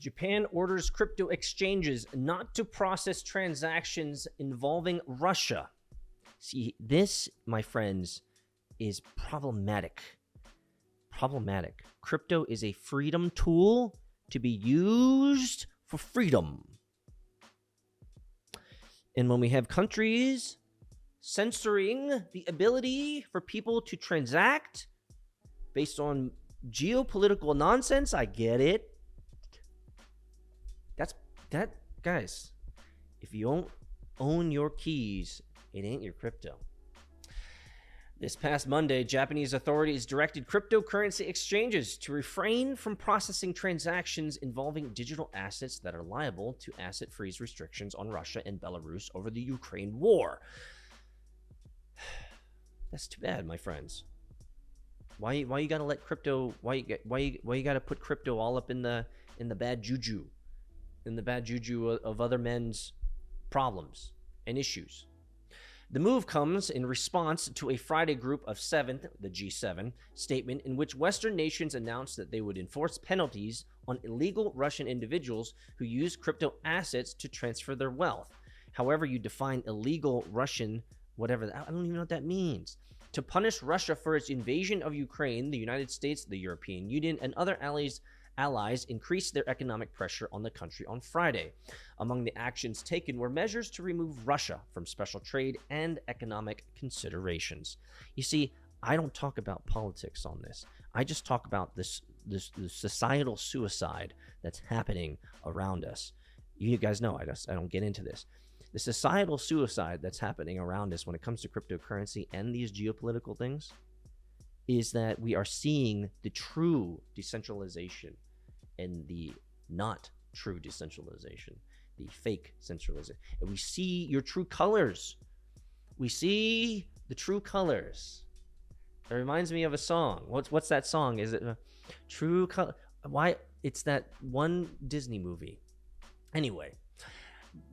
Japan orders crypto exchanges not to process transactions involving Russia. See, this, my friends, is problematic. Problematic. Crypto is a freedom tool to be used for freedom. And when we have countries censoring the ability for people to transact based on geopolitical nonsense, I get it. Guys, if you don't own your keys, it ain't your crypto. This past Monday, Japanese authorities directed cryptocurrency exchanges to refrain from processing transactions involving digital assets that are liable to asset freeze restrictions on Russia and Belarus over the Ukraine war. That's too bad, my friends. Why you gotta let crypto? Why you gotta put crypto all up in the bad juju, in the bad juju of other men's problems and issues? The move comes in response to a Friday Group of Seven, the G7, statement in which Western nations announced that they would enforce penalties on illegal Russian individuals who use crypto assets to transfer their wealth. However you define illegal Russian, whatever, I don't even know what that means. To punish Russia for its invasion of Ukraine, the United States, the European Union, and other allies increased their economic pressure on the country on Friday. Among the actions taken were measures to remove Russia from special trade and economic considerations. You see, I don't talk about politics on this. I just talk about this societal suicide that's happening around us. You guys know I don't get into this. The societal suicide that's happening around us when it comes to cryptocurrency and these geopolitical things is that we are seeing the true decentralization and the not true decentralization, the fake centralization. And we see your true colors. We see the true colors. It reminds me of a song. What's that song? Is it True Color? Why? It's that one Disney movie. Anyway,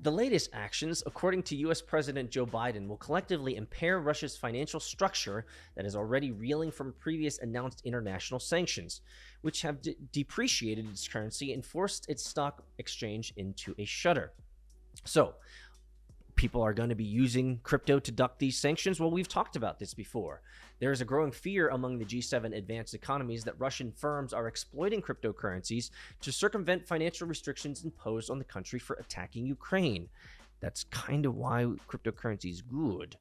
the latest actions, according to U.S. President Joe Biden, will collectively impair Russia's financial structure that is already reeling from previous announced international sanctions, which have depreciated its currency and forced its stock exchange into a shudder. So, people are going to be using crypto to duck these sanctions? Well, we've talked about this before. There is a growing fear among the G7 advanced economies that Russian firms are exploiting cryptocurrencies to circumvent financial restrictions imposed on the country for attacking Ukraine. That's kind of why cryptocurrency is good.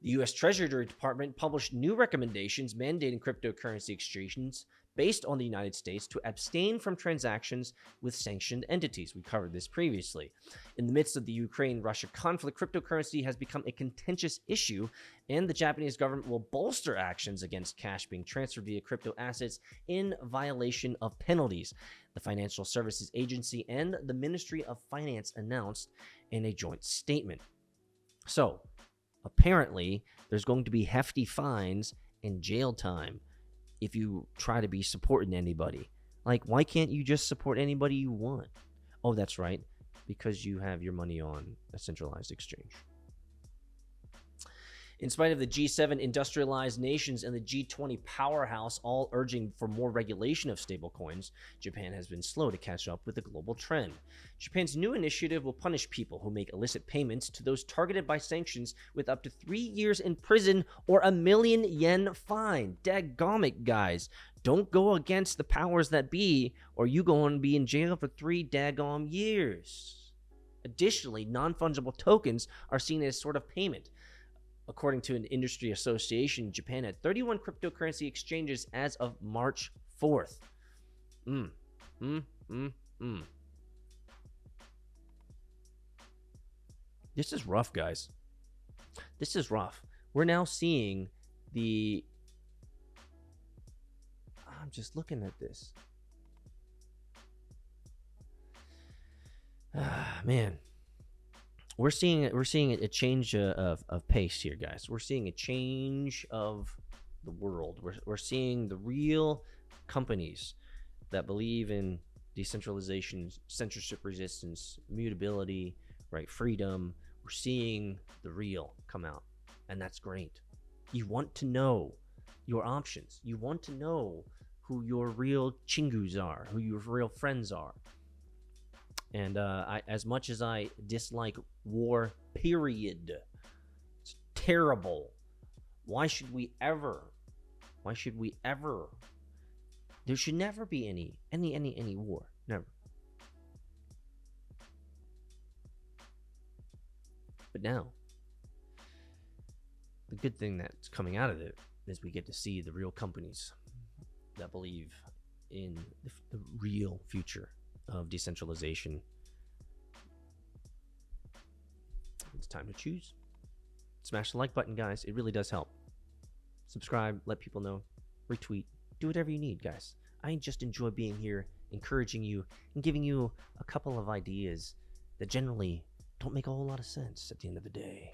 The U.S. Treasury Department published new recommendations mandating cryptocurrency exchanges based on the United States to abstain from transactions with sanctioned entities. We covered this previously. In the midst of the Ukraine-Russia conflict, cryptocurrency has become a contentious issue, and the Japanese government will bolster actions against cash being transferred via crypto assets in violation of penalties, the Financial Services Agency and the Ministry of Finance announced in a joint statement. So, apparently, there's going to be hefty fines and jail time if you try to be supporting anybody. Like, why can't you just support anybody you want? Oh, that's right, because you have your money on a centralized exchange. In spite of the G7 industrialized nations and the G20 powerhouse all urging for more regulation of stablecoins, Japan has been slow to catch up with the global trend. Japan's new initiative will punish people who make illicit payments to those targeted by sanctions with up to 3 years in prison or a 1 million yen fine. Daggumit, guys. Don't go against the powers that be, or you going to be in jail for 3 daggum years. Additionally, non-fungible tokens are seen as sort of payment. According to an industry association, Japan had 31 cryptocurrency exchanges as of March 4th. This is rough, guys. This is rough. We're now seeing the... I'm just looking at this. Man. We're seeing a change of pace here, guys. We're seeing a change of the world. We're seeing the real companies that believe in decentralization, censorship resistance, mutability, right, freedom. We're seeing the real come out, and that's great. You want to know your options. You want to know who your real chingus are, who your real friends are. And as much as I dislike war, period, it's terrible. Why should we ever? Why should we ever? There should never be any war. Never. But now, the good thing that's coming out of it is we get to see the real companies that believe in the real future of decentralization. It's time to choose. Smash the like button, guys. It really does help. Subscribe, let people know, retweet, do whatever you need, guys. I just enjoy being here, encouraging you, and giving you a couple of ideas that generally don't make a whole lot of sense at the end of the day.